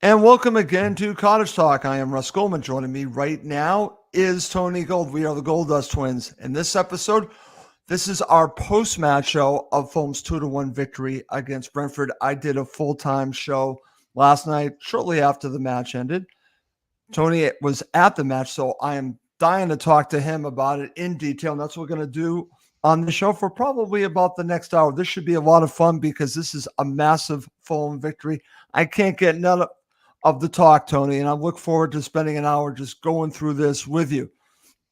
And welcome again to Cottage Talk. I am Russ Goldman. Joining me right now is Tony Gold. We are the Gold Dust Twins. In this episode, this is our post-match show of Fulham's 2-1 victory against Brentford. I did a full-time show last night, shortly after the match ended. Tony was at the match, so I am dying to talk to him about it in detail. And that's what we're going to do on the show for probably about the next hour. This should be a lot of fun because this is a massive Fulham victory. I can't get none of the talk, Tony, and I look forward to spending an hour just going through this with you.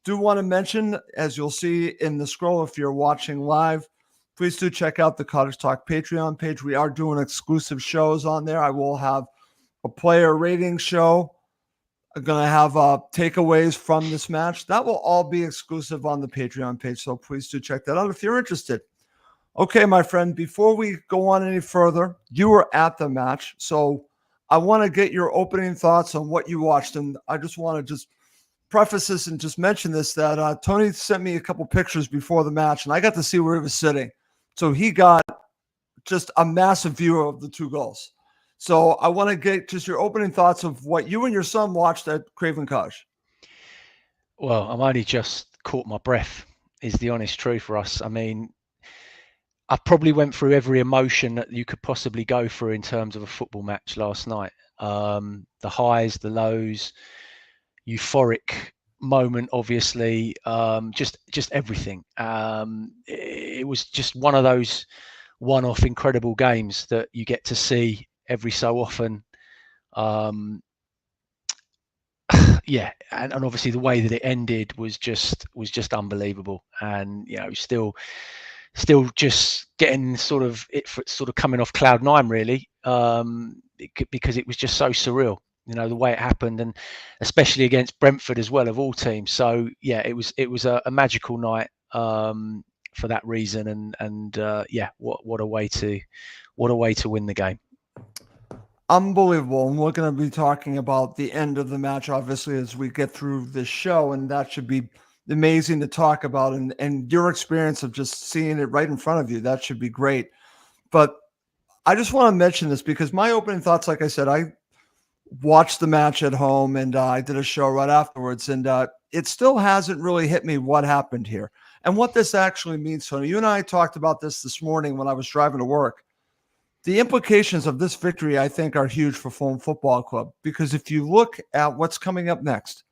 Do want to mention, as you'll see in the scroll, if you're watching live, please do check out the Cottage Talk Patreon page. We are doing exclusive shows on there. I will have a player rating show. I'm going to have takeaways from this match. That will all be exclusive on the Patreon page, so please do check that out if you're interested. Okay, my friend, before we go on any further, you were at the match, so I want to get your opening thoughts on what you watched, and I just want to just preface this and just mention this, that Tony sent me a couple pictures before the match, and I got to see where he was sitting. So he got just a massive view of the two goals. So I want to get just your opening thoughts of what you and your son watched at Craven Cottage. Well, I'm only just caught my breath, is the honest truth for us. I mean, I probably went through every emotion that you could possibly go through in terms of a football match last night. The highs, the lows, euphoric moment, obviously, just everything. It was just one of those one-off incredible games that you get to see every so often. Yeah, and obviously the way that it ended was just unbelievable, and still just getting sort of coming off cloud nine, really, because it was just so surreal, the way it happened, and especially against Brentford as well, of all teams. So yeah, it was a magical night for that reason, and yeah, what a way to win the game. Unbelievable. And we're going to be talking about the end of the match, obviously, as we get through this show. And that should be amazing to talk about. And your experience of just seeing it right in front of you, that should be great. But I just want to mention this because my opening thoughts, like I said, I watched the match at home and I did a show right afterwards. And it still hasn't really hit me what happened here and what this actually means, Tony. You and I talked about this morning when I was driving to work. The implications of this victory, I think, are huge for Fulham Football Club because if you look at what's coming up next,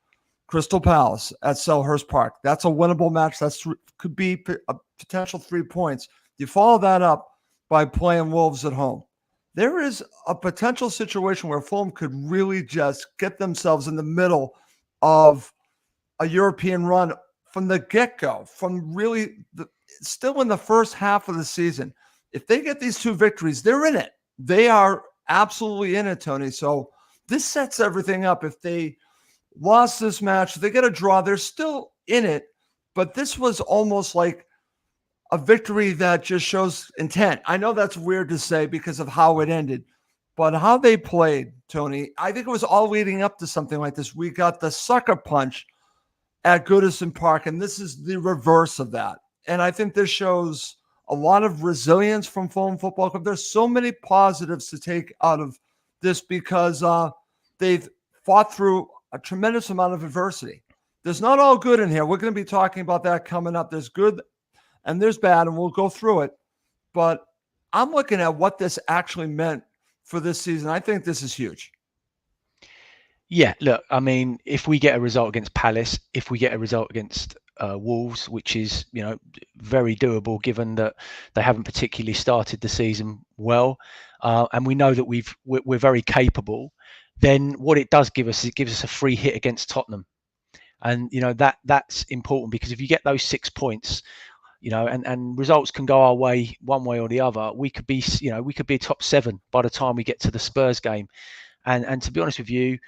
Crystal Palace at Selhurst Park, that's a winnable match. That could be a potential 3 points. You follow that up by playing Wolves at home. There is a potential situation where Fulham could really just get themselves in the middle of a European run from the get-go, from really still in the first half of the season. If they get these two victories, they're in it. They are absolutely in it, Tony. So this sets everything up. If they lost this match, if they get a draw, they're still in it. But this was almost like a victory that just shows intent. I know that's weird to say because of how it ended, but how they played, Tony, I think it was all leading up to something like this. We got the sucker punch at Goodison Park, and this is the reverse of that. And I think this shows a lot of resilience from Fulham Football Club. There's so many positives to take out of this because they've fought through a tremendous amount of adversity. There's not all good in here. We're going to be talking about that coming up. There's good and there's bad, and we'll go through it. But I'm looking at what this actually meant for this season. I think this is huge. Yeah, look, I mean, if we get a result against Palace, if we get a result against Wolves, which is very doable given that they haven't particularly started the season well, and we know that we're very capable, then what it does give us, it gives us a free hit against Tottenham, and that's important because if you get those 6 points, and results can go our way one way or the other, we could be top 7 by the time we get to the Spurs game, and to be honest with you,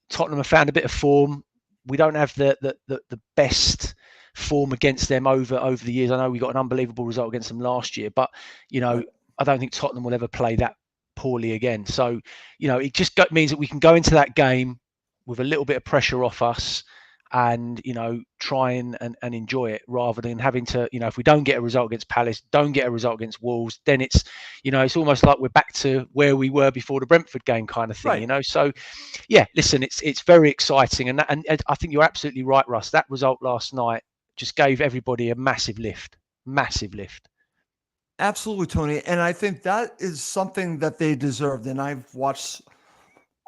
Tottenham have found a bit of form. We don't have the best form against them over the years. I know we got an unbelievable result against them last year, but I don't think Tottenham will ever play that poorly again. So it just means that we can go into that game with a little bit of pressure off us, and try and enjoy it, rather than having to, if we don't get a result against Palace, don't get a result against Wolves, then it's almost like we're back to where we were before the Brentford game kind of thing. Right. So yeah, listen, it's very exciting, and I think you're absolutely right, Russ. That result last night just gave everybody a massive lift. Absolutely, Tony. And I think that is something that they deserved. And I've watched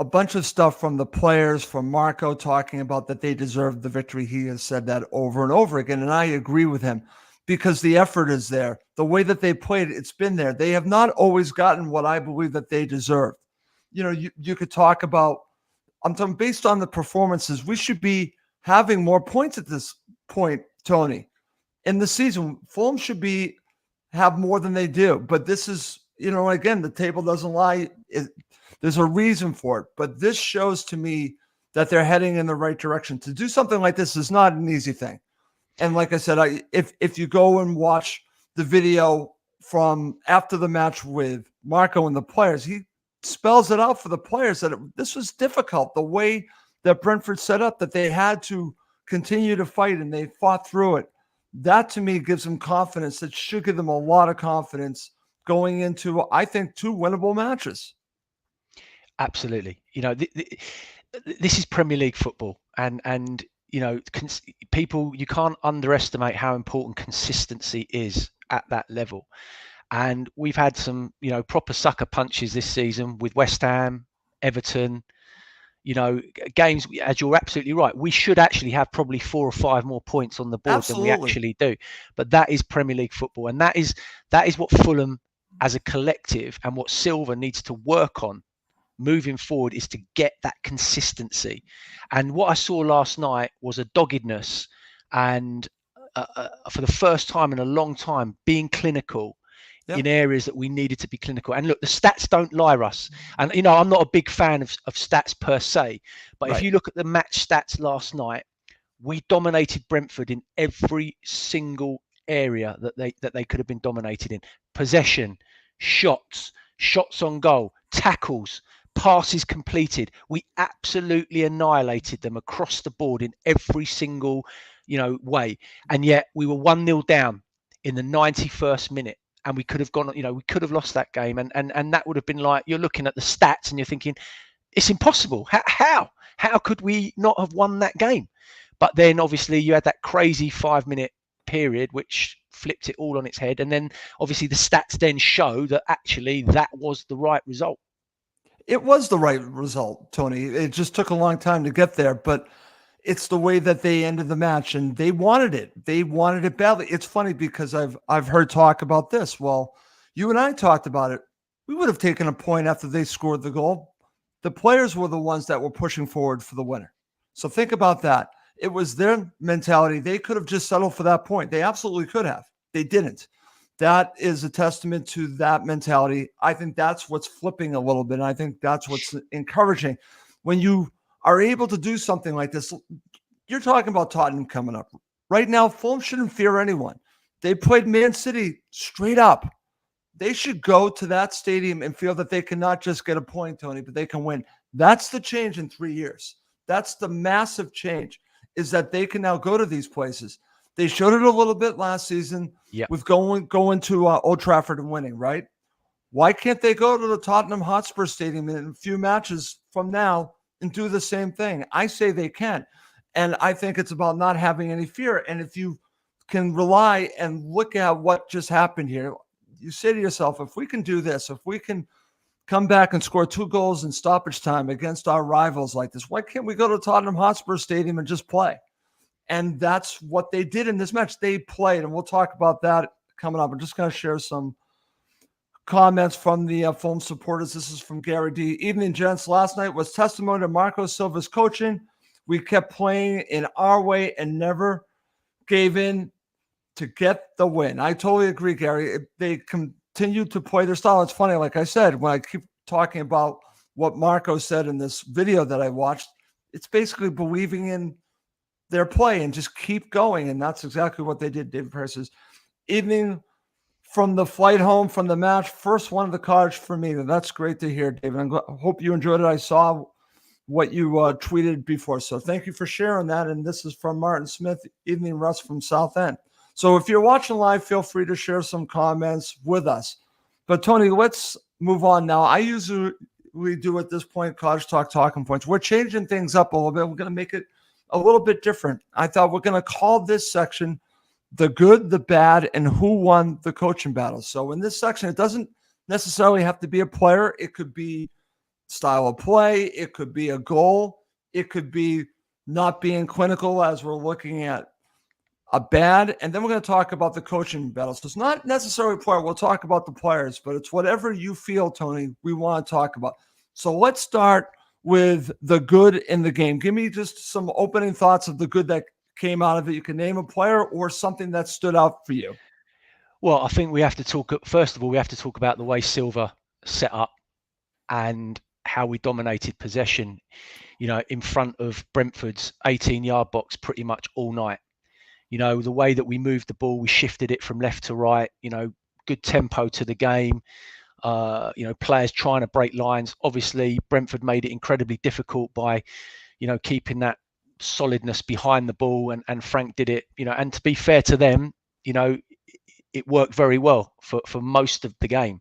a bunch of stuff from the players, from Marco, talking about that they deserved the victory. He has said that over and over again. And I agree with him, because the effort is there. The way that they played, it's been there. They have not always gotten what I believe that they deserved. You could talk about, I'm talking based on the performances, we should be having more points at this point, Tony. In the season, Fulham should have more than they do. But this is, again, the table doesn't lie. There's a reason for it. But this shows to me that they're heading in the right direction. To do something like this is not an easy thing. And like I said, if you go and watch the video from after the match with Marco and the players, he spells it out for the players that this was difficult. The way that Brentford set up, that they had to continue to fight, and they fought through it. That to me gives them confidence. That should give them a lot of confidence going into, I think, 2 winnable matches. Absolutely. This is Premier League football, and people, you can't underestimate how important consistency is at that level. And we've had some, proper sucker punches this season with West Ham, Everton, games, as you're absolutely right. We should actually have probably 4 or 5 more points on the board than we actually do. But that is Premier League football. And that is what Fulham as a collective, and what Silva needs to work on moving forward, is to get that consistency. And what I saw last night was a doggedness, and for the first time in a long time, being clinical in areas that we needed to be clinical. And look, the stats don't lie, Russ. And I'm not a big fan of stats per se, but if you look at the match stats last night, we dominated Brentford in every single area that they could have been dominated in. Possession, shots on goal, tackles, passes completed. We absolutely annihilated them across the board in every single way. And yet we were 1-0 down in the 91st minute. And we could have gone, we could have lost that game. And that would have been like, you're looking at the stats and you're thinking, it's impossible. How could we not have won that game? But then obviously you had that crazy 5-minute period, which flipped it all on its head. And then obviously the stats then show that actually that was the right result. It was the right result, Tony. It just took a long time to get there, but it's the way that they ended the match, and they wanted it. They wanted it badly. It's funny because I've heard talk about this. Well, you and I talked about it. We would have taken a point after they scored the goal. The players were the ones that were pushing forward for the winner. So think about that. It was their mentality. They could have just settled for that point. They absolutely could have. They didn't. That is a testament to that mentality. I think that's what's flipping a little bit. And I think that's what's encouraging. When you are able to do something like this, you're talking about Tottenham coming up. Right now, Fulham shouldn't fear anyone. They played Man City straight up. They should go to that stadium and feel that they can not just get a point, Tony, but they can win. That's the change in 3 years. That's the massive change, is that they can now go to these places. They showed it a little bit last season with going to Old Trafford and winning, right? Why can't they go to the Tottenham Hotspur Stadium in a few matches from now and do the same thing? I say they can. And I think it's about not having any fear. And if you can rely and look at what just happened here, you say to yourself, if we can do this, if we can come back and score 2 goals in stoppage time against our rivals like this, why can't we go to Tottenham Hotspur Stadium and just play? And that's what they did in this match. They played, and we'll talk about that coming up. I'm just going to share some comments from the Fulham supporters. This is from Gary D. Evening, gents. Last night was testimony to Marco Silva's coaching. We kept playing in our way and never gave in to get the win. I totally agree, Gary. They continued to play their style. It's funny, like I said, when I keep talking about what Marco said in this video that I watched, it's basically believing in their play and just keep going. And that's exactly what they did. David Paris says, evening from the flight home from the match, first one of the Cottage for me. That's great to hear, David. I hope you enjoyed it. I saw what you tweeted before. So thank you for sharing that. And this is from Martin Smith, Evening Russ from South End. So if you're watching live, feel free to share some comments with us. But Tony, let's move on now. I usually do at this point Cottage Talk talking points. We're changing things up a little bit. We're going to make it a little bit different. I thought we're going to call this section the good, the bad, and who won the coaching battle. So in this section, it doesn't necessarily have to be a player. It could be style of play. It could be a goal. It could be not being clinical as we're looking at a bad. And then we're going to talk about the coaching battle. So it's not necessarily a player. We'll talk about the players, but it's whatever you feel, Tony, we want to talk about. So let's start with the good in the game. Give me just some opening thoughts of the good that came out of it. You can name a player or something that stood out for you. Well, I think we have to talk, first of all, we have to talk about the way Silva set up and how we dominated possession, in front of Brentford's 18-yard box pretty much all night. The way that we moved the ball, we shifted it from left to right, good tempo to the game, players trying to break lines. Obviously, Brentford made it incredibly difficult by, keeping that solidness behind the ball, and Frank did it, and to be fair to them, it worked very well for most of the game.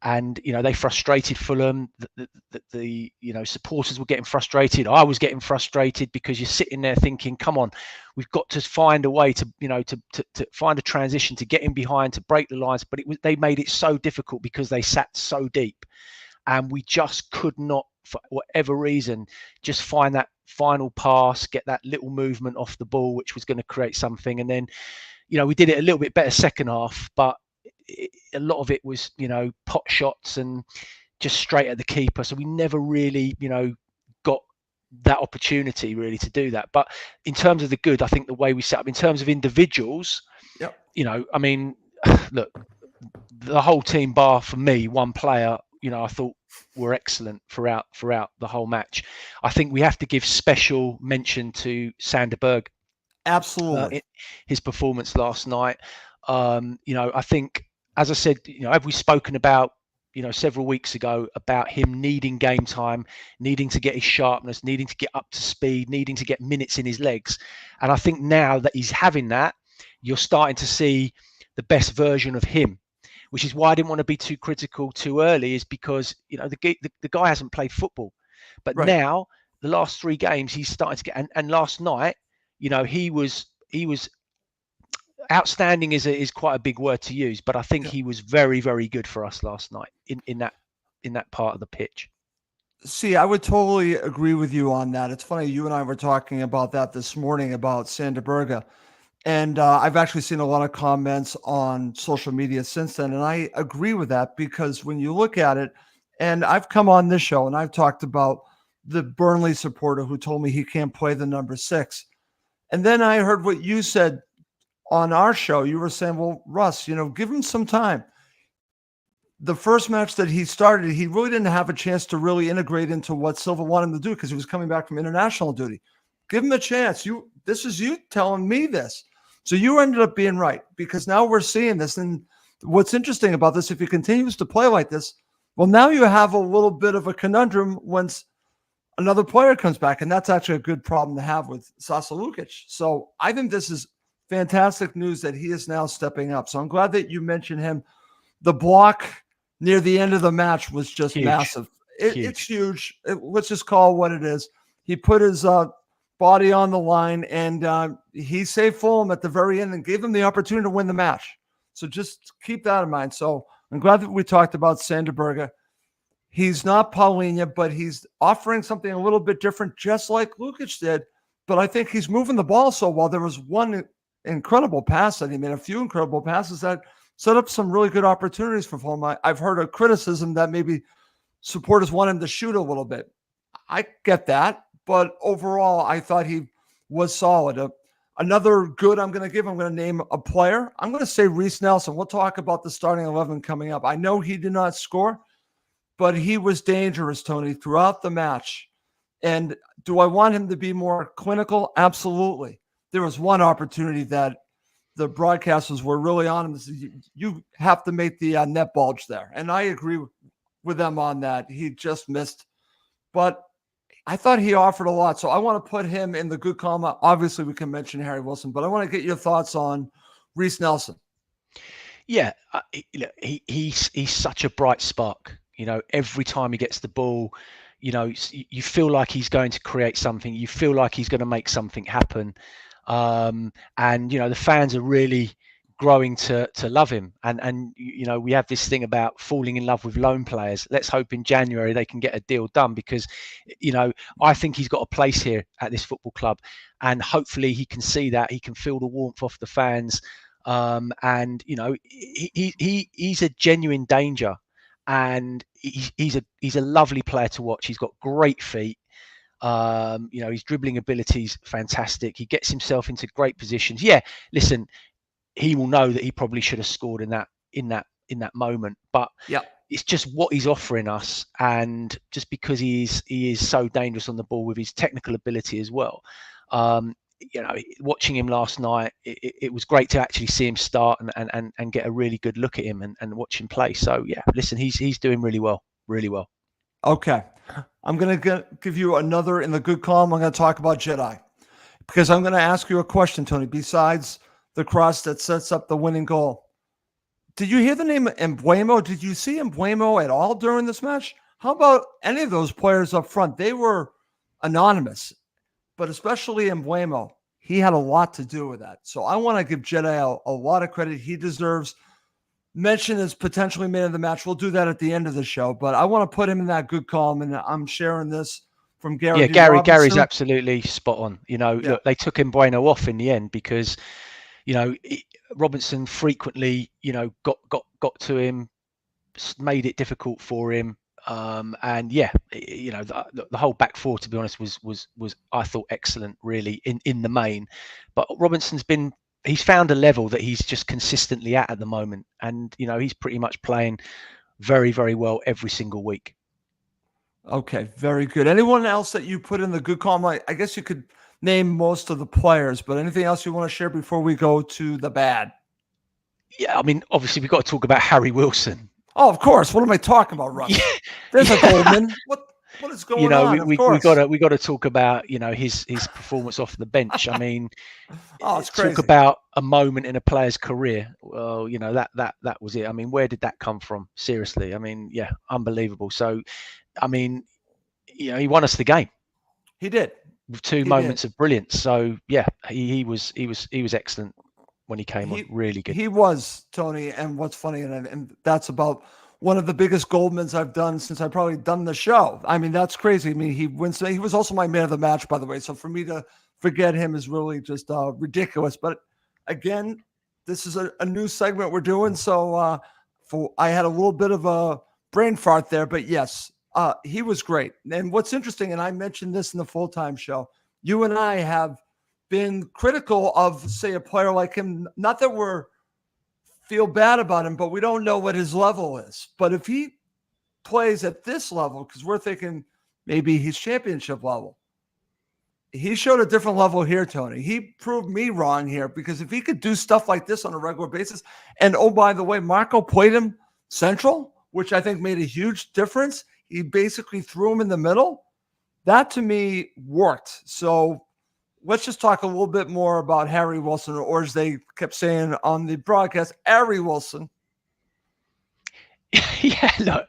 And they frustrated Fulham. The supporters were getting frustrated. I was getting frustrated because you're sitting there thinking, come on, we've got to find a way to find a transition, to get in behind, to break the lines. But they made it so difficult because they sat so deep, and we just could not, for whatever reason, just find that final pass, get that little movement off the ball, which was going to create something. And then, we did it a little bit better second half, but a lot of it was, pot shots and just straight at the keeper. So we never really, got that opportunity really to do that. But in terms of the good, I think the way we set up, in terms of individuals, yep. Look, the whole team, bar for me, one player, I thought were excellent throughout the whole match. I think we have to give special mention to Sander Berg. Absolutely. His performance last night. I think, as I said, have we spoken about, several weeks ago about him needing game time, needing to get his sharpness, needing to get up to speed, needing to get minutes in his legs. And I think now that he's having that, you're starting to see the best version of him, which is why I didn't want to be too critical too early, is because, the guy hasn't played football. But right now, the last 3 games, he's starting to get, and last night, he was outstanding is quite a big word to use, but I think he was very, very good for us last night in that part of the pitch. See, I would totally agree with you on that. It's funny, you and I were talking about that this morning about Sander Berge, and I've actually seen a lot of comments on social media since then, and I agree with that, because when you look at it, and I've come on this show and I've talked about the Burnley supporter who told me he can't play the number 6. And then I heard what you said on our show. You were saying, well, Russ, give him some time. The first match that he started, he really didn't have a chance to really integrate into what Silva wanted him to do because he was coming back from international duty. Give him a chance. This is you telling me this. So you ended up being right, because now we're seeing this. And what's interesting about this, if he continues to play like this, well, now you have a little bit of a conundrum once another player comes back, and that's actually a good problem to have with Sasa Lukic. So I think this is fantastic news that he is now stepping up. So I'm glad that you mentioned him. The block near the end of the match was just huge. Massive. It's huge. Let's just call it what it is. He put his body on the line, and he saved Fulham at the very end and gave them the opportunity to win the match. So just keep that in mind. So I'm glad that we talked about Sander Berge. He's not Paulinho, but he's offering something a little bit different, just like Lukic did. But I think he's moving the ball so well. There was one incredible pass that he made, a few incredible passes that set up some really good opportunities for Fulham. I've heard a criticism that maybe supporters want him to shoot a little bit. I get that, but overall, I thought he was solid. Another good I'm going to name a player. I'm going to say Reece Nelson. We'll talk about the starting 11 coming up. I know he did not score, but he was dangerous, Tony, throughout the match. And do I want him to be more clinical? Absolutely. There was one opportunity that the broadcasters were really on him. You have to make the net bulge there. And I agree with them on that. He just missed but I thought he offered a lot. So I want to put him in the good column. Obviously, we can mention Harry Wilson, but I want to get your thoughts on Reece Nelson. Yeah, he's such a bright spark. Every time he gets the ball, you feel like he's going to create something. You feel like he's going to make something happen. And the fans are really growing to love him. And we have this thing about falling in love with loan players. Let's hope in January they can get a deal done, because I think he's got a place here at this football club, and hopefully he can see that. He can feel the warmth off the fans. And he's a genuine danger, and he's a lovely player to watch. He's got great feet. His dribbling ability is fantastic. He gets himself into great positions. Yeah, listen, he will know that he probably should have scored in that moment, but yeah, it's just what he's offering us, and just because he is so dangerous on the ball with his technical ability as well. Watching him last night, it was great to actually see him start and get a really good look at him and watch him play. So yeah, listen, he's doing really well, really well. Okay, I'm gonna give you another in the good column. I'm gonna talk about Jedi, because I'm gonna ask you a question, Tony. Besides the cross that sets up the winning goal, did you hear the name Embuemo? Did you see Embuemo at all during this match? How about any of those players up front? They were anonymous, but especially Embuemo. He had a lot to do with that. So I want to give Jedi a lot of credit. He deserves mention as potentially man of the match. We'll do that at the end of the show, but I want to put him in that good column, and I'm sharing this from Gary. Yeah, Gary's absolutely spot on. Look, they took Embuemo off in the end because Robinson frequently, got to him, made it difficult for him. And yeah, the whole back four, to be honest, was I thought excellent, really, in the main. But he's found a level that he's just consistently at the moment, and he's pretty much playing very, very well every single week. Okay, very good. Anyone else that you put in the good column? I guess you could name most of the players, but anything else you want to share before we go to the bad? Yeah, I mean, obviously we've got to talk about Harry Wilson. Oh, of course. What am I talking about, Russ? There's a Goldman. What is going on? We got to talk about his performance off the bench. I mean, it's crazy. Talk about a moment in a player's career. Well, that was it. I mean, where did that come from? Seriously, I mean, yeah, unbelievable. So, I mean, he won us the game. He did with two moments of brilliance. So yeah, he was excellent when he came on. Really good. He was, Tony. And what's funny, and that's about one of the biggest Goldmans I've done since I've probably done the show. I mean, that's crazy. I mean, he was also my man of the match, by the way. So for me to forget him is really just ridiculous. But again, this is a new segment we're doing. So I had a little bit of a brain fart there, but yes, he was great. And what's interesting, and I mentioned this in the full-time show, you and I have been critical of, say, a player like him. Not that we're feel bad about him, but we don't know what his level is. But if he plays at this level, because we're thinking maybe he's championship level, he showed a different level here, Tony. He proved me wrong here, because if he could do stuff like this on a regular basis, and oh, by the way, Marco played him central, which I think made a huge difference. He basically threw him in the middle. That to me worked. So let's just talk a little bit more about Harry Wilson, or as they kept saying on the broadcast, Harry Wilson. Yeah, look,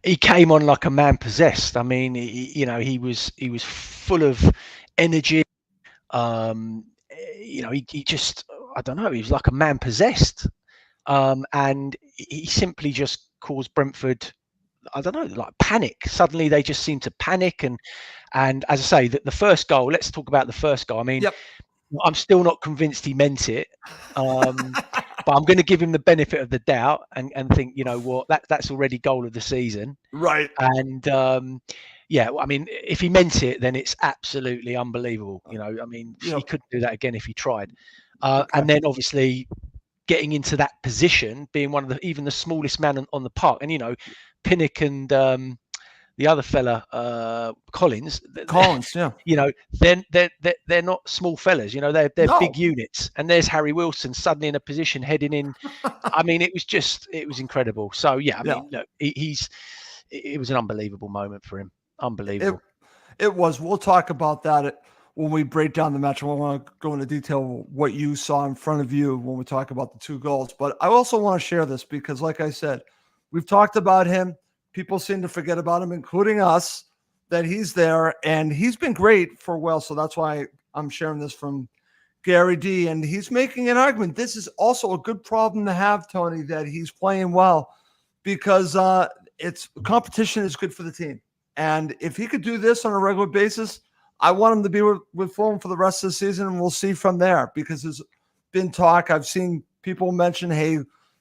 he came on like a man possessed. I mean, he was full of energy. He just, I don't know, he was like a man possessed. And he simply just caused Brentford, I don't know, like panic. Suddenly they just seemed to panic. And as I say, the first goal, let's talk about the first goal. I mean, yep. I'm still not convinced he meant it. But I'm going to give him the benefit of the doubt and think, you know what, that's already goal of the season. Right. And yeah, I mean, if he meant it, then it's absolutely unbelievable. I mean, he couldn't do that again if he tried. Okay. And then obviously getting into that position, being one of even the smallest man on the park, and Pinnock and the other fella, Collins, yeah. They're not small fellas. They're big units. And there's Harry Wilson suddenly in a position heading in. I mean, it was incredible. So yeah, I mean, look, it was an unbelievable moment for him. Unbelievable. It was. We'll talk about that when we break down the match. I want to go into detail what you saw in front of you when we talk about the 2 goals. But I also want to share this because, like I said, we've talked about him. People seem to forget about him, including us, that he's there. And he's been great for Wales. So that's why I'm sharing this from Gary D. And he's making an argument. This is also a good problem to have, Tony, that he's playing well because it's competition is good for the team. And if he could do this on a regular basis, I want him to be with Fulham for the rest of the season, and we'll see from there because there's been talk. I've seen people mention, hey,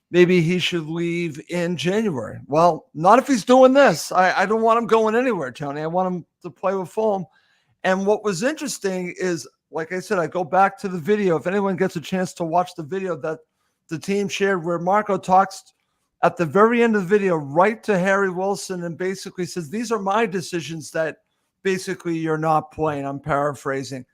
maybe he should leave in January. Well, not if he's doing this. I don't want him going anywhere, Tony. I want him to play with Fulham. And what was interesting is, like I said, I go back to the video. If anyone gets a chance to watch the video that the team shared where Marco talks at the very end of the video, right to Harry Wilson, and basically says, these are my decisions that basically you're not playing. I'm paraphrasing,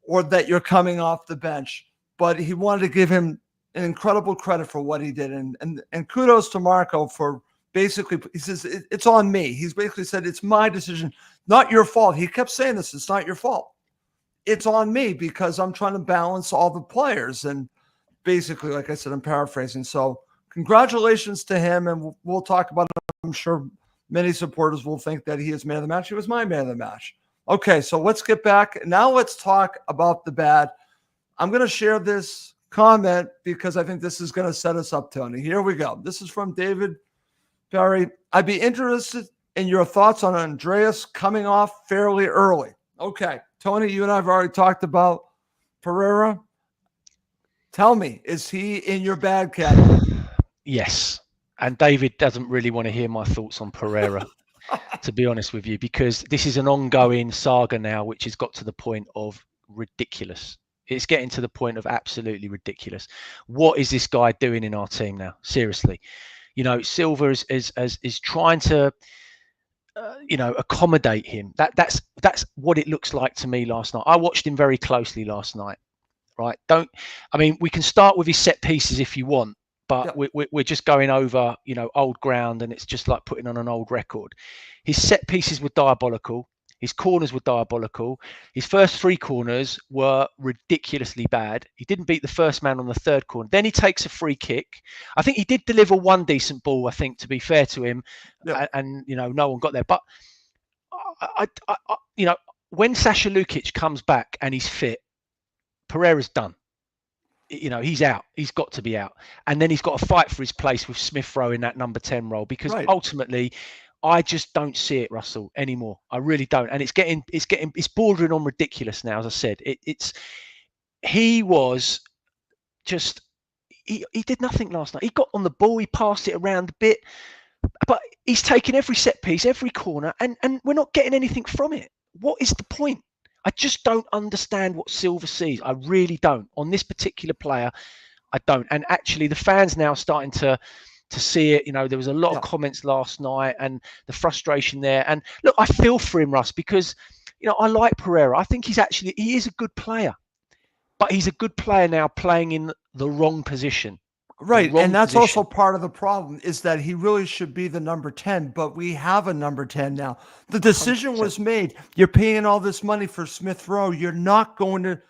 or that you're coming off the bench. But he wanted to give him an incredible credit for what he did. And kudos to Marco for basically, he says, it's on me. He's basically said, it's my decision, not your fault. He kept saying this, it's not your fault. It's on me because I'm trying to balance all the players. And basically, like I said, I'm paraphrasing. So congratulations to him, and we'll talk about it. I'm sure many supporters will think that he is man of the match. He was my man of the match. Okay, so let's get back. Now let's talk about the bad. I'm going to share this comment because I think this is going to set us up, Tony. Here we go. This is from David Perry. I'd be interested in your thoughts on Andreas coming off fairly early. Okay, Tony, you and I have already talked about Pereira. Tell me, is he in your bad category? Yes. And David doesn't really want to hear my thoughts on Pereira, to be honest with you, because this is an ongoing saga now, which has got to the point of ridiculous. It's getting to the point of absolutely ridiculous. What is this guy doing in our team now? Seriously. Silva is trying to, accommodate him. That's what it looks like to me last night. I watched him very closely last night, right? We can start with his set pieces if you want. But we're just going over, old ground, and it's just like putting on an old record. His set pieces were diabolical. His corners were diabolical. His first 3 corners were ridiculously bad. He didn't beat the first man on the 3rd corner. Then he takes a free kick. I think he did deliver one decent ball, I think, to be fair to him. Yeah. And no one got there. But, when Sasha Lukic comes back and he's fit, Pereira's done. He's out. He's got to be out. And then he's got to fight for his place with Smith Rowe in that number 10 role, because ultimately I just don't see it, Russell, anymore. I really don't. And it's bordering on ridiculous now, as I said. He did nothing last night. He got on the ball, he passed it around a bit, but he's taken every set piece, every corner, and we're not getting anything from it. What is the point? I just don't understand what Silva sees. I really don't. On this particular player, I don't. And actually, the fans now starting to see it. There was a lot of comments last night and the frustration there. And look, I feel for him, Russ, because, I like Pereira. I think he is a good player. But he's a good player now playing in the wrong position. Right. And that's also part of the problem, is that he really should be the number 10, but we have a number 10 now. The decision 100%. Was made. You're paying all this money for Smith Rowe. You're not going to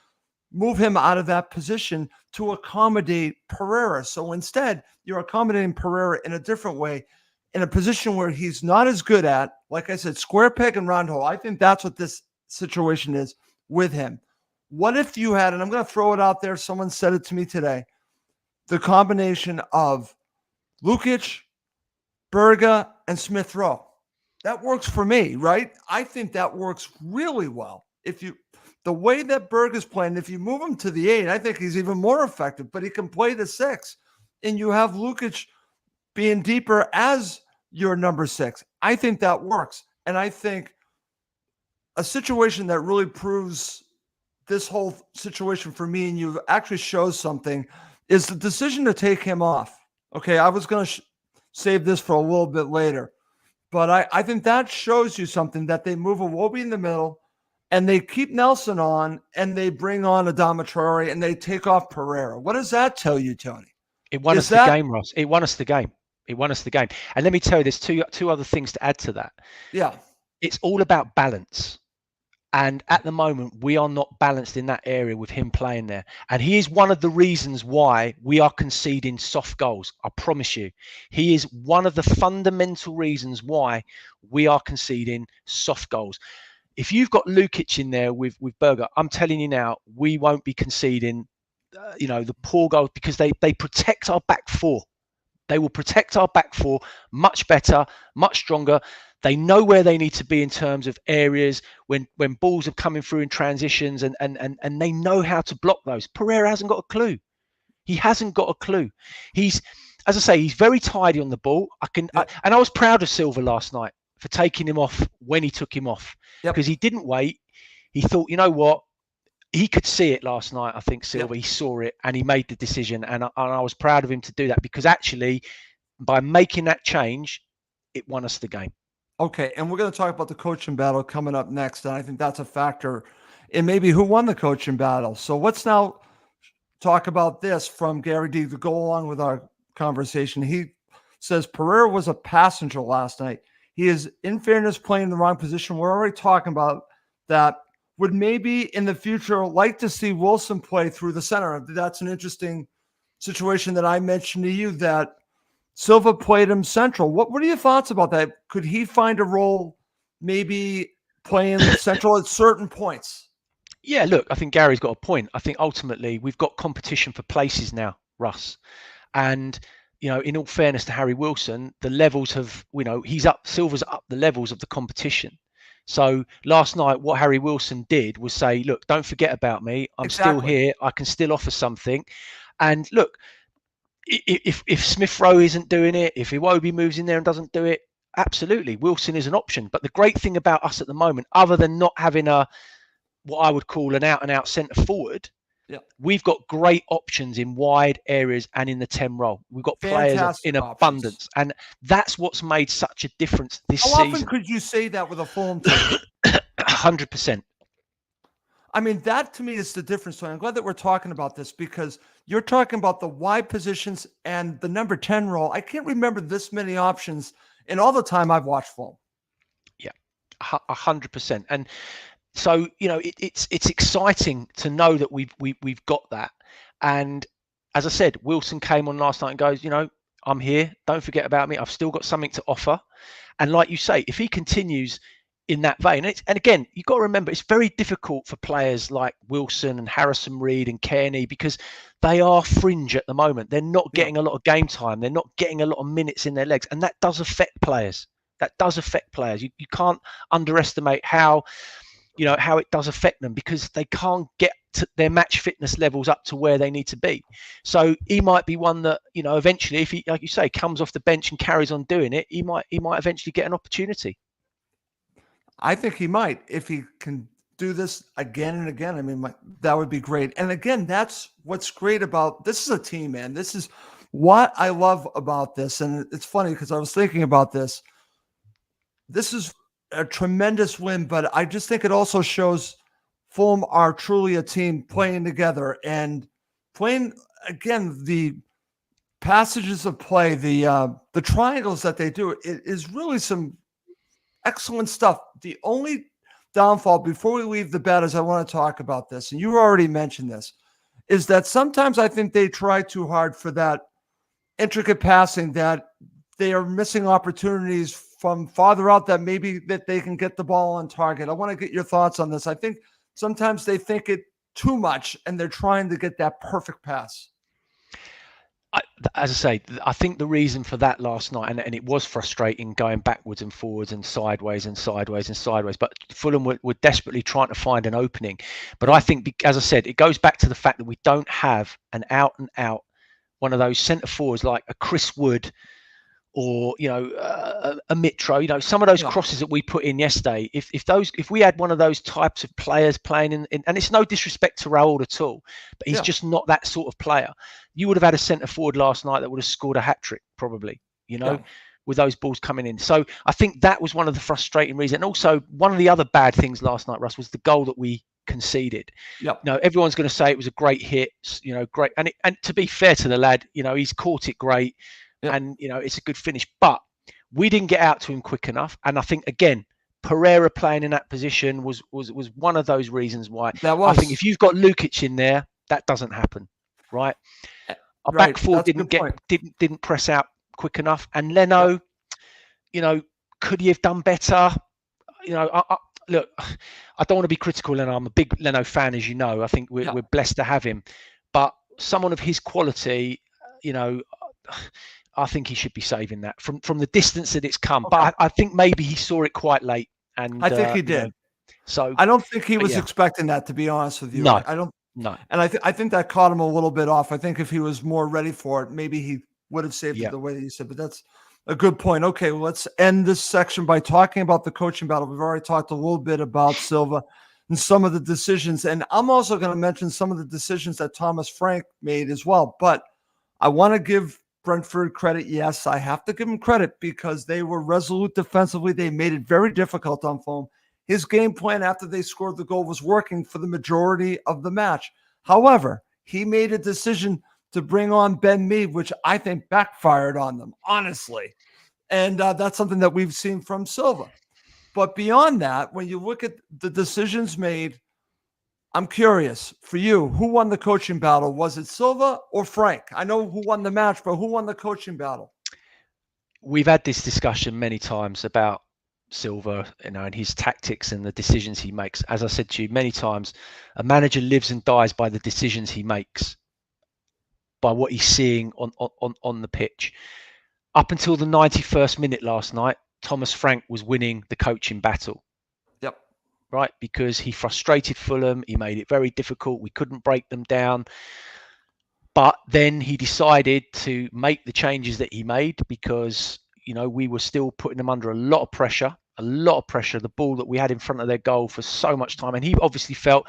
move him out of that position to accommodate Pereira. So instead, you're accommodating Pereira in a different way, in a position where he's not as good at, like I said, square peg and round hole. I think that's what this situation is with him. What if you had, and I'm going to throw it out there, someone said it to me today, the combination of Lukic, Berga, and Smith Rowe. That works for me, right? I think that works really well. The way that Berga's playing, if you move him to the 8, I think he's even more effective, but he can play the 6. And you have Lukic being deeper as your number 6. I think that works. And I think a situation that really proves this whole situation for me, and you actually shows something, is the decision to take him off. Okay, I was going to save this for a little bit later, but I think that shows you something, that they move Iwobi in the middle, and they keep Nelson on, and they bring on Adama Traore, and they take off Pereira. What does that tell you, Tony? It won us the game, Ross. It won us the game. And let me tell you, there's two other things to add to that. Yeah. it's all about balance. And at the moment, we are not balanced in that area with him playing there. And he is one of the reasons why we are conceding soft goals. I promise you. He is one of the fundamental reasons why we are conceding soft goals. If you've got Lukic in there with Berger, I'm telling you now, we won't be conceding, the poor goals, because they protect our back four. They will protect our back four much better, much stronger. They know where they need to be in terms of areas when balls are coming through in transitions, and they know how to block those. Pereira hasn't got a clue. He hasn't got a clue. He's, as I say, he's very tidy on the ball. And I was proud of Silva last night for taking him off when he took him off, because he didn't wait. He thought, you know what? He could see it last night. I think Silva, he saw it and he made the decision. And I was proud of him to do that, because actually, by making that change, it won us the game. Okay, and we're going to talk about the coaching battle coming up next, and I think that's a factor in maybe who won the coaching battle. So let's now talk about this from Gary D to go along with our conversation. He says Pereira was a passenger last night. He is, in fairness, playing in the wrong position. We're already talking about that. Would maybe in the future like to see Wilson play through the center. That's an interesting situation that I mentioned to you, that Silva played him central. What are your thoughts about that? Could he find a role maybe playing central at certain points? Yeah, look, I think Gary's got a point. I think ultimately we've got competition for places now, Russ. And, in all fairness to Harry Wilson, the levels have, Silva's up the levels of the competition. So last night, what Harry Wilson did was say, look, don't forget about me. I'm still here. I can still offer something. And look, if Smith Rowe isn't doing it, if Iwobi moves in there and doesn't do it, absolutely, Wilson is an option. But the great thing about us at the moment, other than not having what I would call an out-and-out centre forward, we've got great options in wide areas and in the 10 role. We've got players in abundance, and that's what's made such a difference this season. How often could you say that with a Fulham team? 100%. I mean, that to me is the difference. So I'm glad that we're talking about this, because you're talking about the wide positions and the number 10 role. I can't remember this many options in all the time I've watched Fulham. Yeah, 100%. And so, it's exciting to know that we've got that. And as I said, Wilson came on last night and goes, I'm here. Don't forget about me. I've still got something to offer. And like you say, if he continues in that vein, and again, you've got to remember, it's very difficult for players like Wilson and Harrison Reed and Kearney, because they are fringe at the moment. They're not getting a lot of game time. They're not getting a lot of minutes in their legs. And that does affect players. You can't underestimate how it does affect them, because they can't get to their match fitness levels up to where they need to be. So he might be one that, eventually, if he, like you say, comes off the bench and carries on doing it, he might eventually get an opportunity. I think he might, if he can do this again and again. I mean, that would be great. And again, that's what's great about this is a team, man. This is what I love about this. And it's funny because I was thinking about this. This is a tremendous win, but I just think it also shows Fulham are truly a team playing together and playing, again, the passages of play, the triangles that they do. It is really some excellent stuff. The only downfall before we leave the bed is I want to talk about this, and you already mentioned this, is that sometimes I think they try too hard for that intricate passing, that they are missing opportunities from farther out that maybe that they can get the ball on target. I want to get your thoughts on this. I think sometimes they think it too much and they're trying to get that perfect pass. As I say, I think the reason for that last night, and it was frustrating going backwards and forwards and sideways and sideways and sideways, but Fulham were desperately trying to find an opening. But I think, as I said, it goes back to the fact that we don't have an out and out one of those centre forwards like a Chris Wood or a Mitro, some of those crosses that we put in yesterday. If we had one of those types of players playing in, and it's no disrespect to Raul at all, but he's just not that sort of player. You would have had a centre forward last night that would have scored a hat trick, probably. With those balls coming in. So I think that was one of the frustrating reasons. And also one of the other bad things last night, Russ, was the goal that we conceded. Everyone's going to say it was a great hit, great. And to be fair to the lad, he's caught it great. And, it's a good finish. But we didn't get out to him quick enough. And I think, again, Pereira playing in that position was one of those reasons why. That I think was if you've got Lukic in there, that doesn't happen, right? Our back right. four That's a good point. didn't press out quick enough, and Leno, could he have done better? Look, I don't want to be critical, Leno. I'm a big Leno fan, as you know. I think we're blessed to have him, but someone of his quality, I think he should be saving that from the distance that it's come. Okay. But I think maybe he saw it quite late, and I think he did. So I don't think he was yeah. expecting that, to be honest with you. No, I don't. no. And I think that caught him a little bit off. I think if he was more ready for it, maybe he would have saved it the way that you said. But that's a good point. Okay, well, let's end this section by talking about the coaching battle. We've already talked a little bit about Silva and some of the decisions. And I'm also going to mention some of the decisions that Thomas Frank made as well. But I want to give Brentford credit. Yes, I have to give them credit because they were resolute defensively. They made it very difficult on Fulham. His game plan after they scored the goal was working for the majority of the match. However, he made a decision to bring on Ben Mee, which I think backfired on them, honestly. And that's something that we've seen from Silva. But beyond that, when you look at the decisions made, I'm curious, for you, who won the coaching battle? Was it Silva or Frank? I know who won the match, but who won the coaching battle? We've had this discussion many times about Silva, and his tactics and the decisions he makes. As I said to you many times, a manager lives and dies by the decisions he makes, by what he's seeing on the pitch. Up until the 91st minute last night, Thomas Frank was winning the coaching battle. Yep. Right, because he frustrated Fulham. He made it very difficult. We couldn't break them down. But then he decided to make the changes that he made because we were still putting them under a lot of pressure. The ball that we had in front of their goal for so much time. And he obviously felt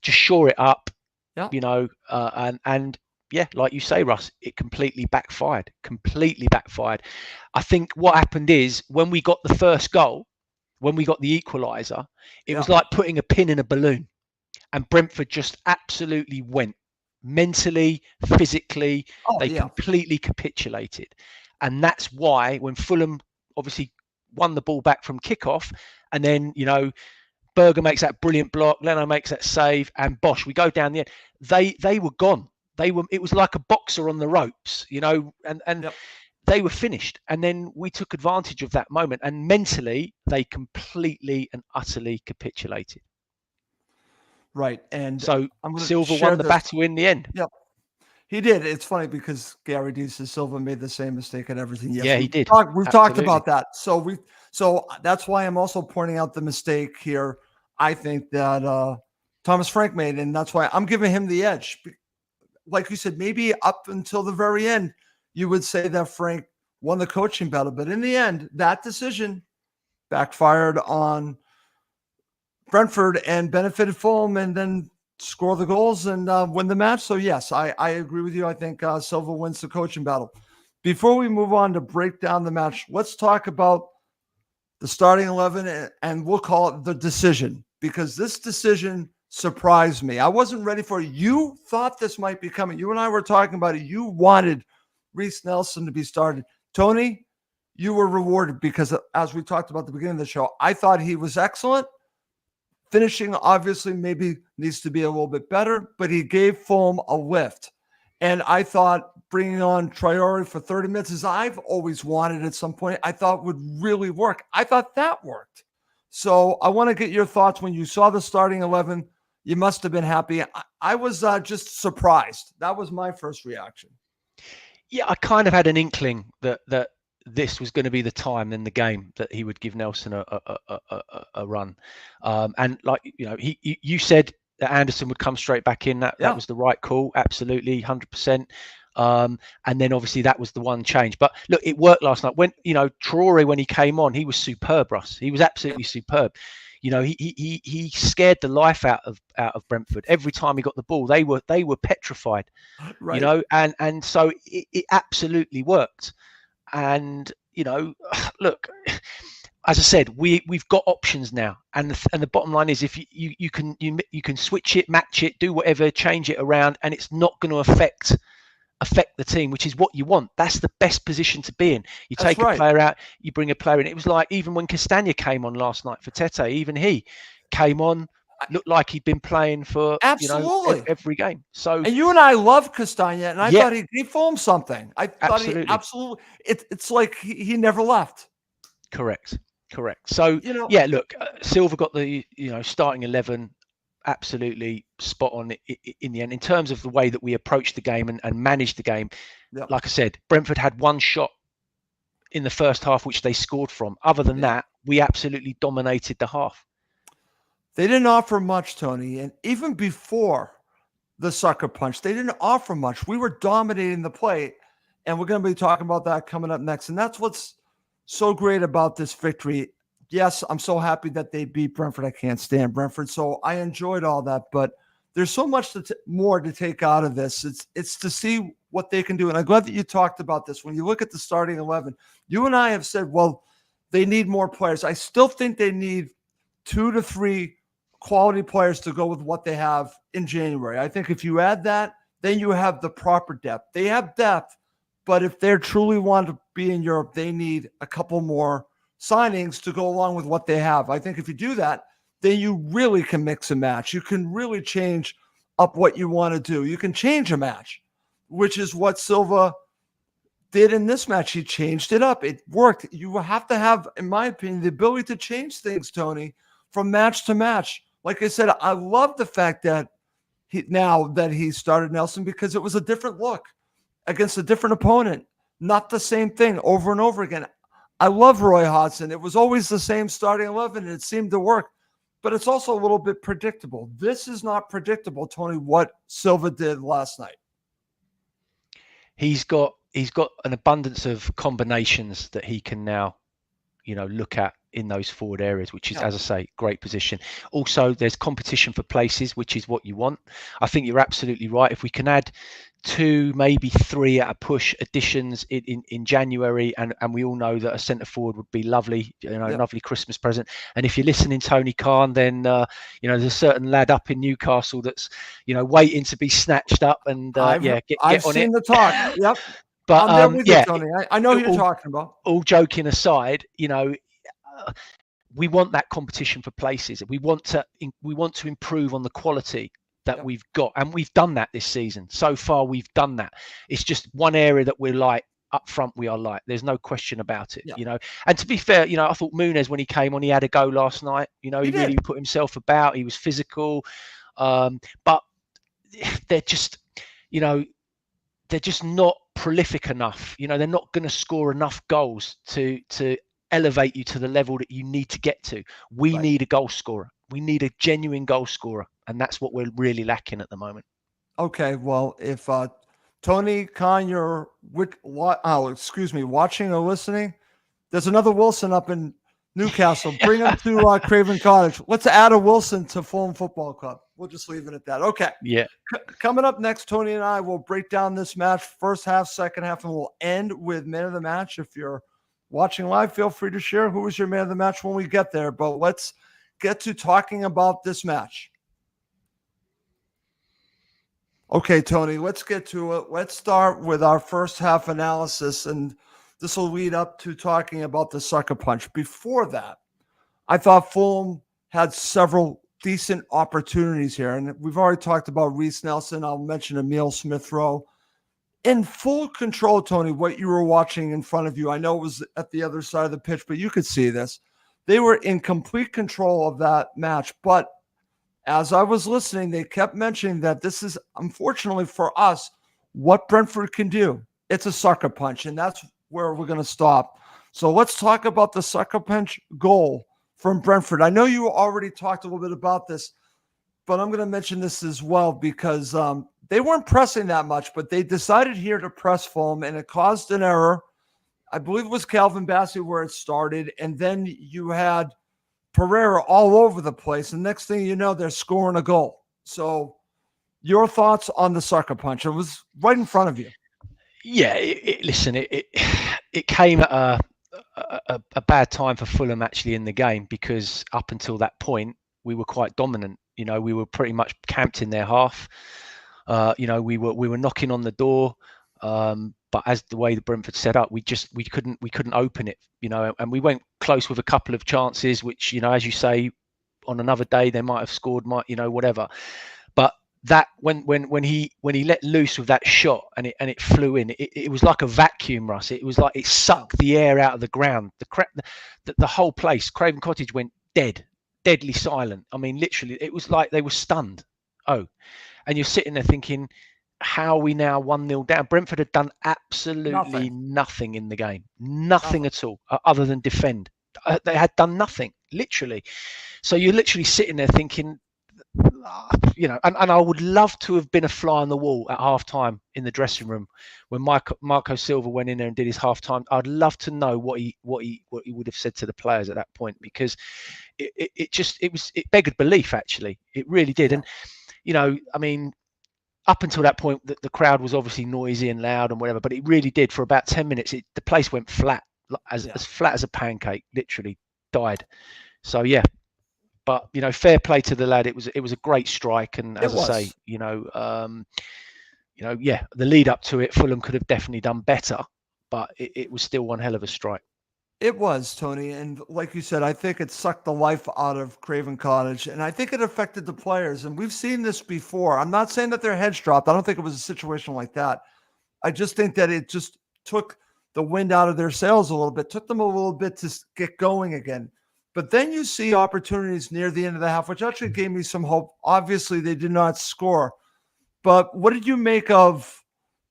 to shore it up, and yeah, like you say, Russ, it completely backfired. I think what happened is when we got the first goal, when we got the equaliser, it was like putting a pin in a balloon. And Brentford just absolutely went. Mentally, physically, they completely capitulated. And that's why when Fulham obviously won the ball back from kickoff, and then Berger makes that brilliant block, Leno makes that save, and Bosch, we go down the end. They were gone. It was like a boxer on the ropes, and they were finished. And then we took advantage of that moment, and mentally they completely and utterly capitulated. Right. And so Silva won the battle in the end. Yep. He did. It's funny because Gary D says Silva made the same mistake at everything. Yes, yeah, he did. We've talked about that. So that's why I'm also pointing out the mistake here. I think that Thomas Frank made, and that's why I'm giving him the edge. Like you said, maybe up until the very end, you would say that Frank won the coaching battle, but in the end, that decision backfired on Brentford and benefited Fulham, and then score the goals and win the match. So yes, I agree with you. I think Silva wins the coaching battle. Before we move on to break down the match, let's talk about the starting 11, and we'll call it the decision, because this decision surprised me. I wasn't ready for it. You thought this might be coming. You and I were talking about it. You wanted Reece Nelson to be started. Tony, you were rewarded because, as we talked about at the beginning of the show, I thought he was excellent. Finishing obviously maybe needs to be a little bit better, but he gave Fulham a lift. And I thought bringing on Traore for 30 minutes, as I've always wanted at some point, I thought would really work. I thought that worked. So I want to get your thoughts. When you saw the starting 11, you must have been happy. I was just surprised. That was my first reaction. Yeah, I kind of had an inkling that this was going to be the time in the game that he would give Nelson a run. And like, you said that Anderson would come straight back in. That was the right call. Absolutely. 100%. And then obviously that was the one change, but look, it worked last night. When, Traore, when he came on, he was superb, Russ. He was absolutely superb. He scared the life out of Brentford. Every time he got the ball, they were petrified, right. And so it absolutely worked. And look, as I said, we've got options now, and the bottom line is, if you can switch it, match it, do whatever, change it around, and it's not going to affect affect the team, which is what you want. That's the best position to be in. You That's take a right. player out, you bring a player in. It was like even when Castagna came on last night for Tete, even he came on, looked like he'd been playing for Absolutely. every game. So And you and I love Castagna, and I yeah, thought he Fulham something. I thought he absolutely. absolutely. It's like he never left. Correct. So yeah, look, Silva got the starting 11 absolutely spot on in the end in terms of the way that we approached the game and managed the game. Yep. Like I said, Brentford had one shot in the first half which they scored from. Other than that, we absolutely dominated the half. They didn't offer much, Tony, and even before the sucker punch, they didn't offer much. We were dominating the play, and we're going to be talking about that coming up next. And that's what's so great about this victory. Yes, I'm so happy that they beat Brentford. I can't stand Brentford, so I enjoyed all that. But there's so much more to take out of this. It's to see what they can do. And I'm glad that you talked about this. When you look at the starting 11, you and I have said, well, they need more players. I still think they need 2 to 3 quality players to go with what they have in January. I think if you add that, then you have the proper depth. They have depth, but if they truly want to be in Europe, they need a couple more signings to go along with what they have. I think if you do that, then you really can mix and match. You can really change up what you want to do. You can change a match, which is what Silva did in this match. He changed it up. It worked. You have to have, in my opinion, the ability to change things, Tony, from match to match. Like I said, I love the fact that now that he started Nelson, because it was a different look against a different opponent, not the same thing over and over again. I love Roy Hodgson. It was always the same starting 11, and it seemed to work. But it's also a little bit predictable. This is not predictable, Tony, what Silva did last night. He's got an abundance of combinations that he can now, look at in those forward areas, which is, as I say, great position. Also, there's competition for places, which is what you want. I think you're absolutely right. If we can add 2, maybe 3 at a push additions in January, and we all know that a centre forward would be lovely, lovely Christmas present. And if you're listening, Tony Khan, then there's a certain lad up in Newcastle that's waiting to be snatched up, and get I've on seen it. the talk. Yep. But I'm there with you, Tony. I know who you're talking about. All joking aside, we want that competition for places. We want to improve on the quality that we've got, and we've done that this season. So far, we've done that. It's just one area that we're light up front. We are light. There's no question about it. And to be fair, I thought Muniz, when he came on, he had a go last night. He really put himself about. He was physical, but they're just not prolific enough. They're not going to score enough goals to elevate you to the level that you need to get to. We need a goal scorer. We need a genuine goal scorer, and that's what we're really lacking at the moment. Okay, well, if Tony Khan, you're watching or listening, there's another Wilson up in Newcastle. Bring him to Craven Cottage. Let's add a Wilson to Fulham Football Club. We'll just leave it at that. Okay. Yeah. Coming up next, Tony and I will break down this match, first half, second half, and we'll end with man of the match. If you're watching live, feel free to share who was your man of the match when we get there. But let's get to talking about this match. Okay, Tony, let's get to it. Let's start with our first half analysis, and this will lead up to talking about the sucker punch. Before that, I thought Fulham had several decent opportunities here, and we've already talked about Reece Nelson. I'll mention Emile Smith-Rowe. In full control, Tony, what you were watching in front of you, I know it was at the other side of the pitch, but you could see this. They were in complete control of that match, but as I was listening, they kept mentioning that this is, unfortunately for us, what Brentford can do. It's a sucker punch, and that's where we're going to stop. So let's talk about the sucker punch goal from Brentford. I know you already talked a little bit about this, but I'm going to mention this as well because they weren't pressing that much, but they decided here to press Fulham, and it caused an error. I believe it was Calvin Bassey where it started, and then you had Pereira all over the place, and next thing you know, they're scoring a goal. So your thoughts on the sucker punch? It was right in front of you. Yeah, listen, it came at a bad time for Fulham actually in the game, because up until that point, we were quite dominant. We were pretty much camped in their half. We were knocking on the door. But as the way the Brentford set up, we couldn't open it, and we went close with a couple of chances, which, as you say, on another day they might have scored, whatever. But that when he let loose with that shot and it flew in, it was like a vacuum, Russ. It was like it sucked the air out of the ground. The whole place, Craven Cottage, went deadly silent. I mean, literally, it was like they were stunned. Oh, and you're sitting there thinking, how are we now 1-0 down? Brentford had done absolutely nothing in the game, nothing at all, other than defend. They had done nothing, literally. So you're literally sitting there thinking, and I would love to have been a fly on the wall at halftime in the dressing room when Marco Silva went in there and did his halftime. I'd love to know what he would have said to the players at that point, because it begged belief. Actually, it really did. And I mean, up until that point, the crowd was obviously noisy and loud and whatever, but it really did for about 10 minutes. The place went flat, as flat as a pancake, literally died. So yeah. But fair play to the lad. It was a great strike, and as I say, the lead up to it, Fulham could have definitely done better, but it was still one hell of a strike. It was, Tony, and like you said, I think it sucked the life out of Craven Cottage, and I think it affected the players. And we've seen this before. I'm not saying that their heads dropped. I don't think it was a situation like that. I just think that it just took the wind out of their sails a little bit, took them a little bit to get going again. But then you see opportunities near the end of the half, which actually gave me some hope. Obviously, they did not score. But what did you make of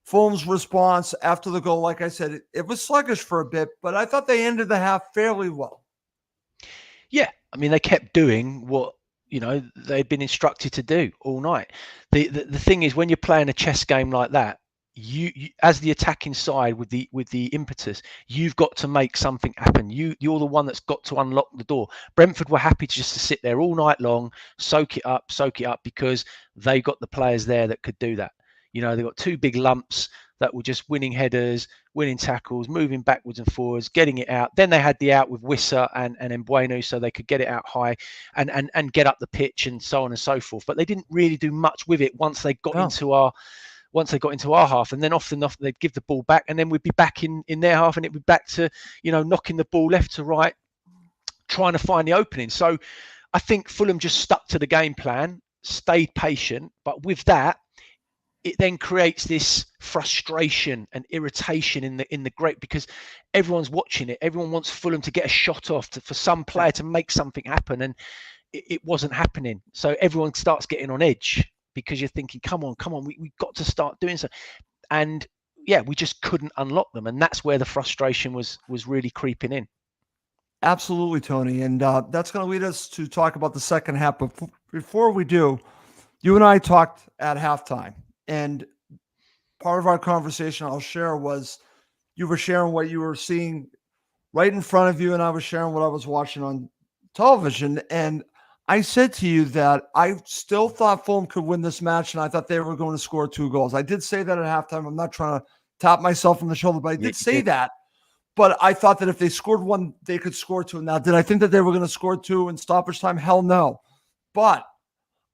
Fulham's response after the goal? Like I said, it was sluggish for a bit, but I thought they ended the half fairly well. Yeah, I mean, they kept doing what they'd been instructed to do all night. The thing is, when you're playing a chess game like that, you as the attacking side with the impetus, you've got to make something happen. You're the one that's got to unlock the door. Brentford were happy just to sit there all night long, soak it up, because they got the players there that could do that. They got two big lumps that were just winning headers, winning tackles, moving backwards and forwards, getting it out. Then they had the out with Wissa and Mbueno, so they could get it out high and get up the pitch and so on and so forth. But they didn't really do much with it once they got into our half, and then often they'd give the ball back, and then we'd be back in their half, and it'd be back to knocking the ball left to right, trying to find the opening. So I think Fulham just stuck to the game plan, stayed patient, but with that, it then creates this frustration and irritation in the great, because everyone's watching it. Everyone wants Fulham to get a shot off, for some player to make something happen, and it wasn't happening. So everyone starts getting on edge, because you're thinking, come on, we got to start doing so. And yeah, we just couldn't unlock them. And that's where the frustration was really creeping in. Absolutely, Tony. And that's going to lead us to talk about the second half. But before we do, you and I talked at halftime. And part of our conversation I'll share was you were sharing what you were seeing right in front of you, and I was sharing what I was watching on television. And I said to you that I still thought Fulham could win this match, and I thought they were going to score 2 goals. I did say that at halftime. I'm not trying to tap myself on the shoulder, but I did say that. But I thought that if they scored 1, they could score 2. Now, did I think that they were going to score 2 in stoppage time? Hell no. But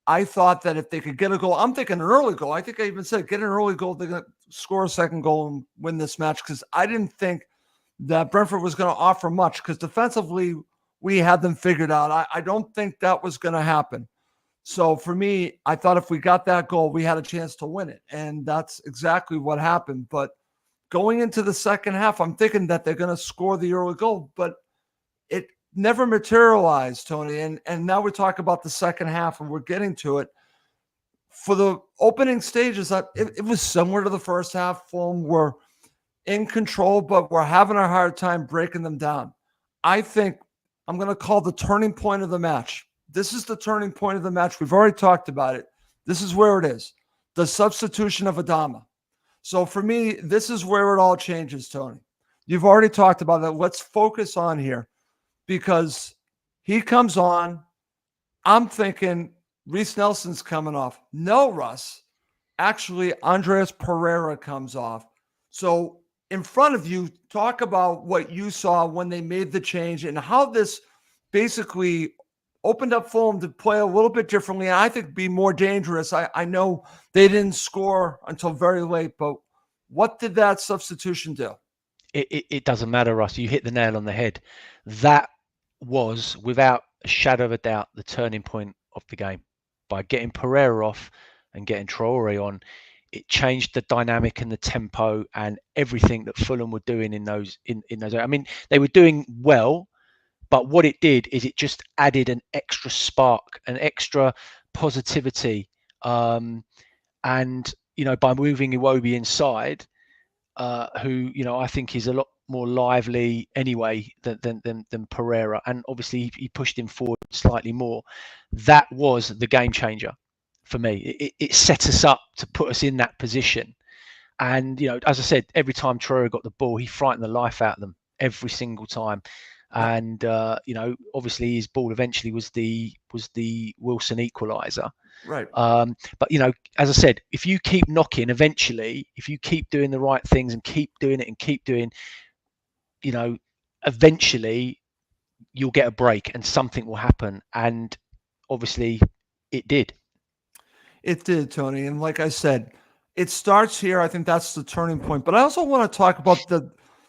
I thought that if they could get a goal, I'm thinking an early goal. I think I even said get an early goal, they're going to score a second goal and win this match, because I didn't think that Brentford was going to offer much, because defensively, we had them figured out. I don't think that was going to happen. So for me, I thought if we got that goal, we had a chance to win it. And that's exactly what happened. But going into the second half, I'm thinking that they're going to score the early goal, but it never materialized, Tony. And now we talk about the second half, and we're getting to it. For the opening stages, it was similar to the first half. Fulham were in control, but we're having a hard time breaking them down. I think I'm going to call the turning point of the match. This is the turning point of the match. We've already talked about it. This is where it is. The substitution of Adama. So for me, this is where it all changes, Tony. You've already talked about that. Let's focus on here, because he comes on. I'm thinking Reece Nelson's coming off. No, Russ. Actually, Andreas Pereira comes off. So in front of you, talk about what you saw when they made the change and how this basically opened up Fulham to play a little bit differently, and I think be more dangerous. I know they didn't score until very late, but What did that substitution do? It doesn't matter, Russ. You hit the nail on the head. That was, without a shadow of a doubt, the turning point of the game. By getting Pereira off and getting Traore on, it changed the dynamic and the tempo and everything that Fulham were doing in those. I mean, they were doing well, but what it did is it just added an extra spark, an extra positivity, and by moving Iwobi inside, who I think is a lot more lively anyway than Pereira, and obviously he pushed him forward slightly more. That was the game changer for me. It set us up to put us in that position, and as I said, every time Traore got the ball, he frightened the life out of them every single time. And obviously his ball eventually was the Wilson equaliser. Right. But as I said, if you keep knocking, eventually, if you keep doing the right things and keep doing it and keep doing, eventually you'll get a break and something will happen. And obviously it did. It did, Tony. And like I said, it starts here. I think that's the turning point. But I also want to talk about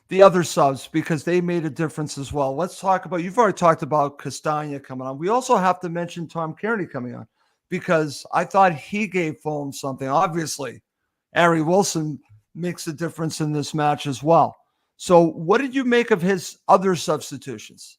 the other subs because they made a difference as well. Let's talk about, you've already talked about Castagna coming on. We also have to mention Tom Kearney coming on because I thought he gave Fulham something. Obviously, Harry Wilson makes a difference in this match as well. So what did you make of his other substitutions?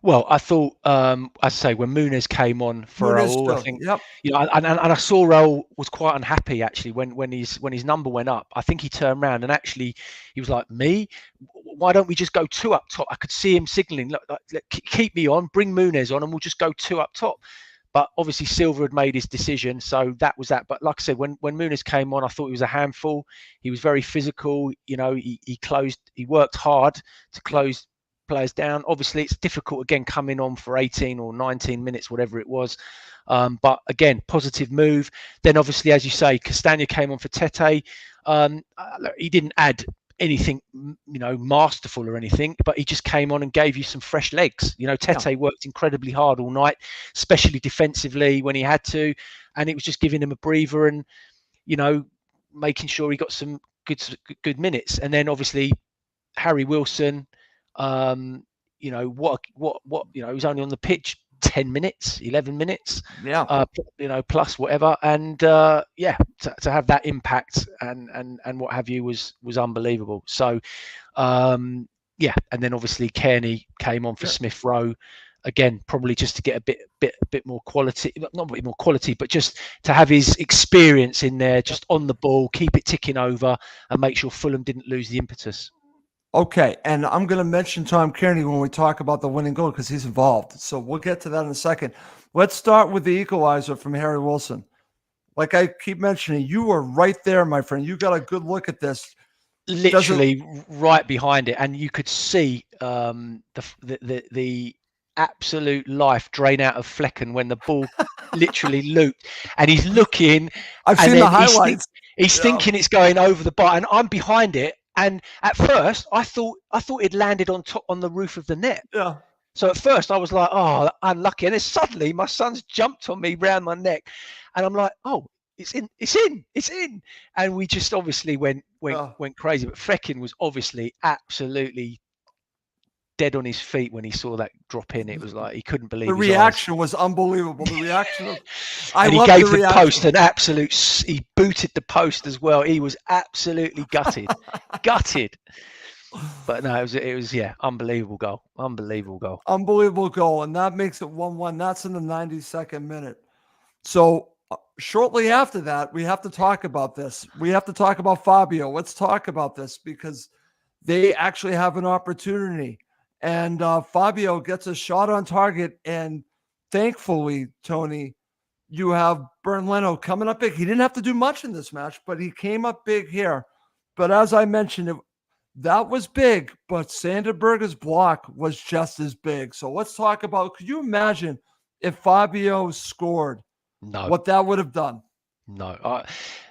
Well, I thought, I say, when Muniz came on for Raul, I think, yep. And I saw Raul was quite unhappy actually when his number went up. I think he turned around and actually he was like, "Me? Why don't we just go two up top?" I could see him signalling, "Look, keep me on, bring Muniz on, and we'll just go two up top." But obviously Silva had made his decision, so that was that. But like I said, when Muniz came on, I thought he was a handful. He was very physical. He worked hard to close players down. Obviously, it's difficult again coming on for 18 or 19 minutes, whatever it was. But again, positive move. Then obviously, as you say, Castagna came on for Tete. He didn't add anything, masterful or anything, but he just came on and gave you some fresh legs. Tete worked incredibly hard all night, especially defensively when he had to, and it was just giving him a breather and, making sure he got some good minutes. And then obviously Harry Wilson, he was only on the pitch 10 minutes, 11 minutes, plus whatever. And to have that impact and what have you was unbelievable. So, and then obviously Kearney came on for Smith Rowe again, probably just to get a bit more quality, not a bit more quality, but just to have his experience in there, just on the ball, keep it ticking over and make sure Fulham didn't lose the impetus. Okay, and I'm going to mention Tom Kearney when we talk about the winning goal because he's involved. So we'll get to that in a second. Let's start with the equalizer from Harry Wilson. Like I keep mentioning, you were right there, my friend. You got a good look at this. Literally right behind it, and you could see the absolute life drain out of Flecken when the ball literally looped, and he's looking. I've seen the highlights. He's thinking it's going over the bar, and I'm behind it. And at first, I thought it landed on the roof of the net. Yeah. So at first, I was like, "Oh, unlucky!" And then suddenly, my son's jumped on me round my neck, and I'm like, "Oh, it's in!" And we just obviously went crazy. But Flecken was obviously absolutely dead on his feet when he saw that drop in. It was like he couldn't believe the his reaction eyes. Was unbelievable. The reaction of and he gave the post an absolute. He booted the post as well. He was absolutely gutted. But no, it was unbelievable goal, and that makes it 1-1. That's in the 92nd minute. So shortly after that, we have to talk about this. We have to talk about Fabio. Let's talk about this because they actually have an opportunity. And Fabio gets a shot on target. And thankfully, Tony, you have Bernd Leno coming up big. He didn't have to do much in this match, but he came up big here. But as I mentioned, that was big, but Sanderberger's block was just as big. So let's talk about, could you imagine if Fabio scored? No. What that would have done? No.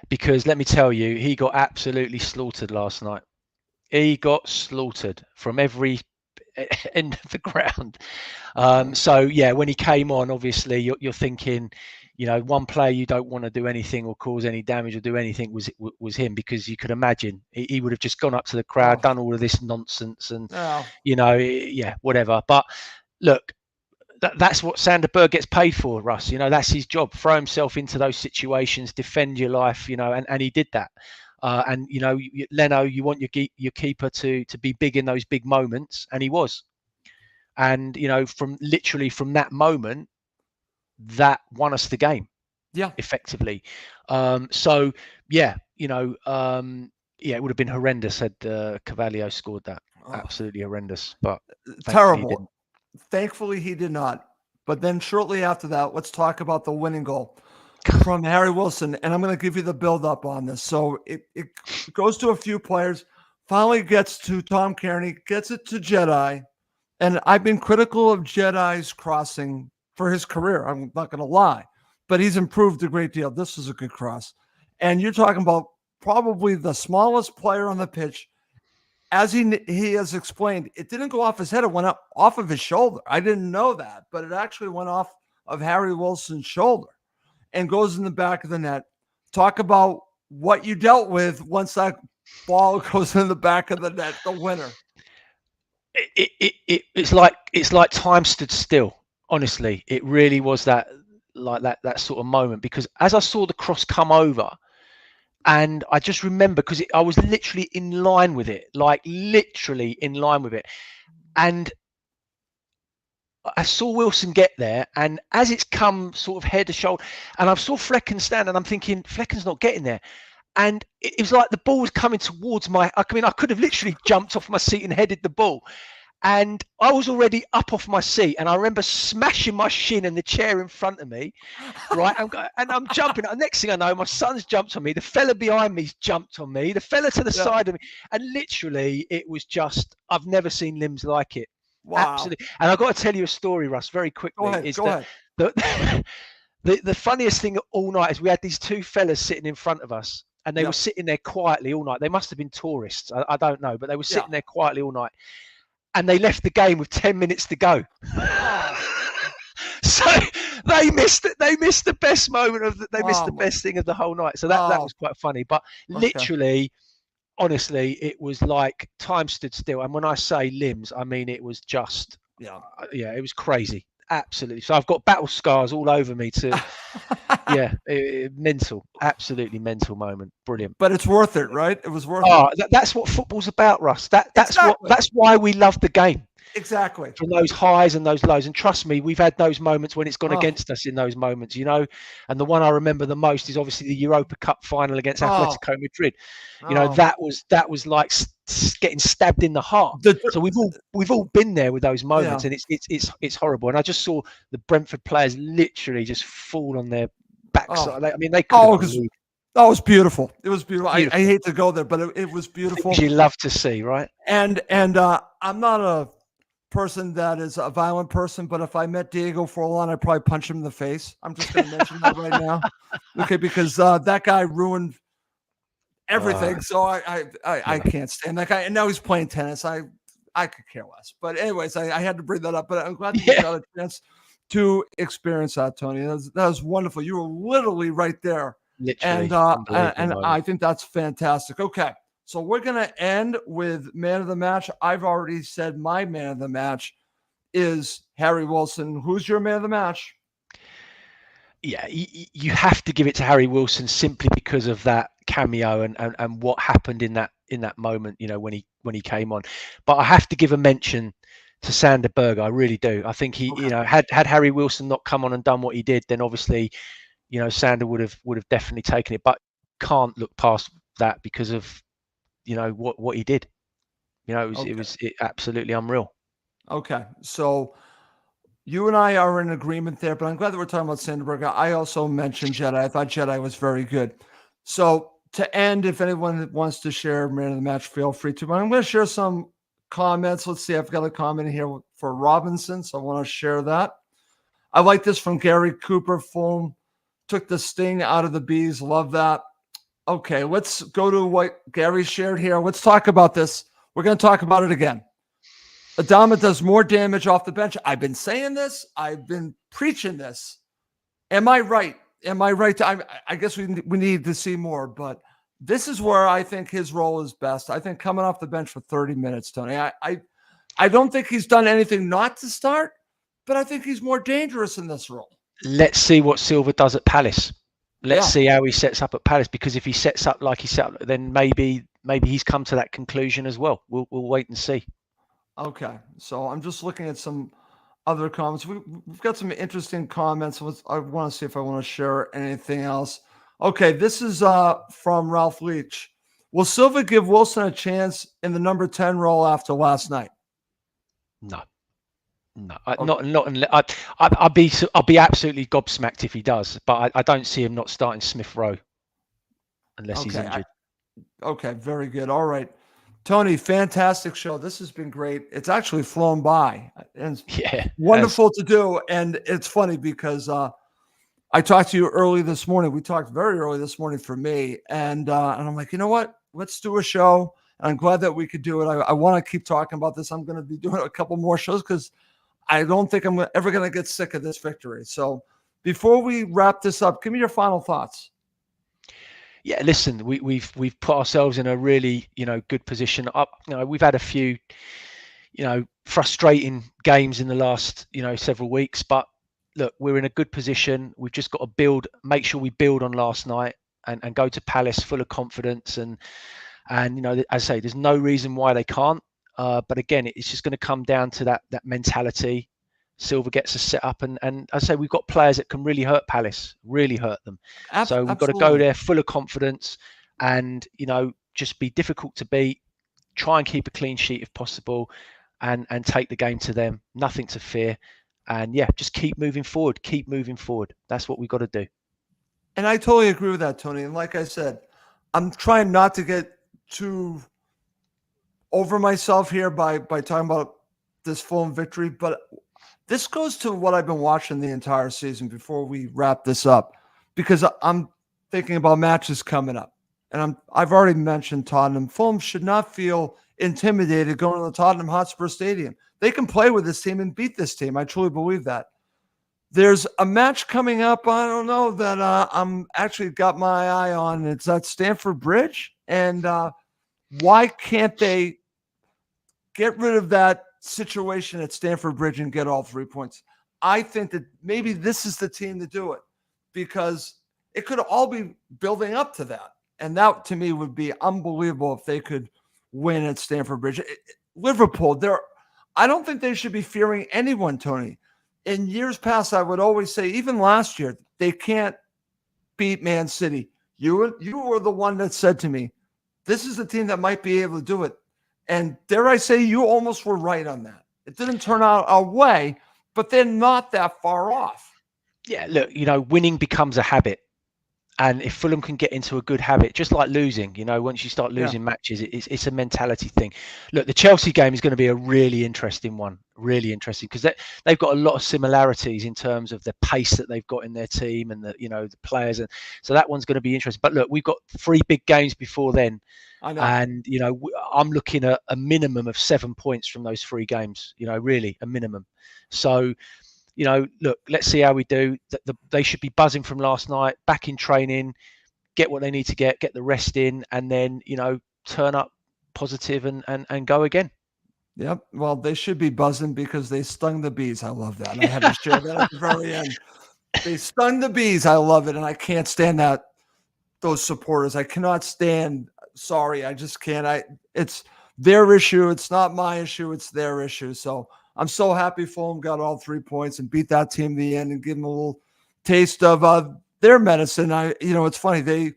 Because let me tell you, he got absolutely slaughtered last night. He got slaughtered from every end of the ground. So when he came on, obviously you're thinking, one player you don't want to do anything or cause any damage or do anything was him, because you could imagine he would have just gone up to the crowd, done all of this nonsense, and whatever. But look, that's what Sander Berge gets paid for, Russ. That's his job. Throw himself into those situations, defend your life, and he did that. And Leno, you want your keeper to be big in those big moments, and he was. And from that moment, that won us the game. Yeah, effectively. So yeah, it would have been horrendous had Carvalho scored that. Absolutely horrendous, but terrible. Thankfully, he did not. But then shortly after that, let's talk about the winning goal from Harry Wilson. And I'm going to give you the build-up on this. So it goes to a few players, finally gets to Tom Kearney, gets it to Jedi. And I've been critical of Jedi's crossing for his career. I'm not going to lie. But he's improved a great deal. This is a good cross. And you're talking about probably the smallest player on the pitch. As he has explained, it didn't go off his head. It went up off of his shoulder. I didn't know that, but it actually went off of Harry Wilson's shoulder and goes in the back of the net. Talk about what you dealt with once that ball goes in the back of the net, the winner. It's like time stood still. Honestly, it really was that sort of moment, because as I saw the cross come over, and I just remember, because I was literally in line with it, and I saw Wilson get there, and as it's come sort of head to shoulder, and I saw Flecken stand, and I'm thinking, Flecken's not getting there. And it was like the ball was coming towards I could have literally jumped off my seat and headed the ball. And I was already up off my seat, and I remember smashing my shin in the chair in front of me, right? I'm jumping. Next thing I know, my son's jumped on me. The fella behind me's jumped on me. The fella to the side of me. And literally, it was just, I've never seen limbs like it. Wow. Absolutely. And I've got to tell you a story, Russ, very quickly. Go ahead. The funniest thing all night is we had these two fellas sitting in front of us, and they were sitting there quietly all night. They must have been tourists. I don't know, but they were sitting there quietly all night. And they left the game with 10 minutes to go. So they missed it. They missed the best moment missed the best thing of the whole night. So that was quite funny. But literally, honestly, it was like time stood still. And when I say limbs, I mean it was just it was crazy. Absolutely. So I've got battle scars all over me mental, absolutely mental moment. Brilliant. But it's worth it, right? It was worth it. That's what football's about, Russ. That's why we love the game. Exactly. From those highs and those lows. And trust me, we've had those moments when it's gone against us in those moments, And the one I remember the most is obviously the Europa Cup final against Atletico Madrid. That was like getting stabbed in the heart. So we've all been there with those moments, and it's horrible. And I just saw the Brentford players literally just fall on their backside. They could. That was beautiful. It was beautiful. I hate to go there, but it was beautiful. Things you love to see, right? And I'm not a person that is a violent person, but if I met Diego Forlan, I'd probably punch him in the face. I'm just going to mention that right now, okay? Because that guy ruined everything. So I can't stand that guy. And now he's playing tennis. I could care less. But anyways, I had to bring that up. But I'm glad that you got a chance to experience that, Tony. That was wonderful. You were literally right there. Literally, and I think that's fantastic. Okay. So we're going to end with man of the match. I've already said my man of the match is Harry Wilson. Who's your man of the match? Yeah, you have to give it to Harry Wilson simply because of that cameo and what happened in that moment, when he came on. But I have to give a mention to Sander Berge. I really do. I think he, had Harry Wilson not come on and done what he did, then obviously, Sander would have definitely taken it. But can't look past that because of what he did. It was absolutely unreal. Okay, so you and I are in agreement there, but I'm glad that we're talking about Sander Berge. I also mentioned Jedi. I thought Jedi was very good. So to end, if anyone wants to share man of the match, feel free to. But I'm going to share some comments. Let's see. I've got a comment here for Robinson, so I want to share that. I like this from Gary Cooper. Fulham took the sting out of the bees. Love that. Okay, let's go to what Gary shared here. Let's talk about this. We're going to talk about it again. Adama does more damage off the bench. I've been saying this. I've been preaching this. Am I right? am I right? I guess we need to see more, but this is where I think his role is best. I think coming off the bench for 30 minutes, Tony. I don't think he's done anything not to start, but I think he's more dangerous in this role. Let's see what Silva does at Palace. Let's Yeah. see how he sets up at Palace, because if he sets up like he set up, then maybe he's come to that conclusion as well. We'll wait and see. Okay. So I'm just looking at some other comments. We've got some interesting comments. I want to see if I want to share anything else. Okay, this is from Ralph Leach. Will Silva give Wilson a chance in the number 10 role after last night? No, Okay. not unless I'll be absolutely gobsmacked if he does, but I don't see him not starting Smith Rowe unless he's injured. Okay, very good. All right. Tony, fantastic show. This has been great. It's actually flown by, and it's wonderful to do. And it's funny because I talked to you early this morning. We talked very early this morning for me, and I'm like, you know what? Let's do a show. And I'm glad that we could do it. I want to keep talking about this. I'm going to be doing a couple more shows because I don't think I'm ever going to get sick of this victory. So before we wrap this up, give me your final thoughts. Yeah, listen, we've put ourselves in a really good position. We've had a few frustrating games in the last several weeks, but look, we're in a good position. We've just got to make sure we build on last night and go to Palace full of confidence. And as I say, there's no reason why they can't. But again, it's just going to come down to that mentality. Silva gets us set up, and as I say, we've got players that can really hurt Palace, really hurt them. So we've got to go there full of confidence, and just be difficult to beat. Try and keep a clean sheet if possible, and take the game to them. Nothing to fear, and just keep moving forward. Keep moving forward. That's what we've got to do. And I totally agree with that, Tony. And like I said, I'm trying not to get too over myself here by talking about this Fulham victory, but this goes to what I've been watching the entire season before we wrap this up, because I'm thinking about matches coming up. And I've already mentioned Tottenham. Fulham should not feel intimidated going to the Tottenham Hotspur Stadium. They can play with this team and beat this team. I truly believe that. There's a match coming up, I don't know, that I'm actually got my eye on. It's at Stamford Bridge. And why can't they get rid of that situation at Stamford Bridge and get all 3 points? I think that maybe this is the team to do it, because it could all be building up to that. And that, to me, would be unbelievable if they could win at Stamford Bridge. Liverpool, I don't think they should be fearing anyone, Tony. In years past, I would always say, even last year, they can't beat Man City. You were the one that said to me, this is the team that might be able to do it. And dare I say, you almost were right on that. It didn't turn out our way, but they're not that far off. Yeah, look, winning becomes a habit. And if Fulham can get into a good habit, just like losing, once you start losing matches, it's a mentality thing. Look, the Chelsea game is going to be a really interesting one, really interesting, because they've got a lot of similarities in terms of the pace that they've got in their team and the players, and so that one's going to be interesting. But look, we've got 3 big games before then, I know. And I'm looking at a minimum of 7 points from those 3 games. Really a minimum. So. Look, let's see how we do. They should be buzzing from last night, back in training, get what they need to get the rest in, and then, turn up positive and go again. Yep. Well, they should be buzzing because they stung the bees. I love that. And I had to share that at the very end. They stung the bees. I love it. And I can't stand those supporters. I cannot stand. Sorry, I just can't. It's their issue. It's not my issue. It's their issue. So I'm so happy Fulham got all 3 points and beat that team in the end and give them a little taste of their medicine. It's funny.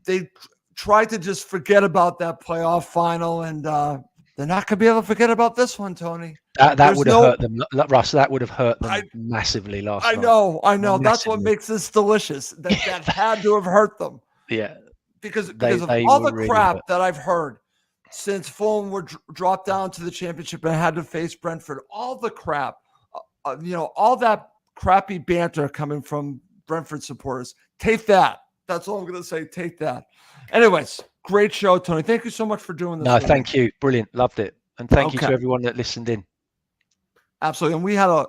They tried to just forget about that playoff final, and they're not going to be able to forget about this one, Tony. That would have hurt them, Russ. That would have hurt them massively last night. I know. That's what makes this delicious. That had to have hurt them. Yeah. Because of all the crap that I've heard since Fulham were dropped down to the championship and had to face Brentford, all the crap, all that crappy banter coming from Brentford supporters. Take that. That's all I'm going to say. Take that. Anyways, great show, Tony. Thank you so much for doing this. No, thank you. Brilliant. Loved it. And thank you to everyone that listened in. Absolutely. And we had a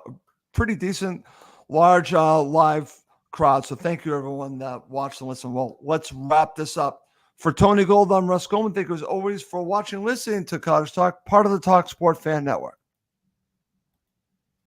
pretty decent, large live crowd. So thank you, everyone that watched and listened. Well, let's wrap this up. For Tony Gold, I'm Russ Goldman. Thank you as always for watching, listening to Cottage Talk, part of the Talk Sport Fan Network.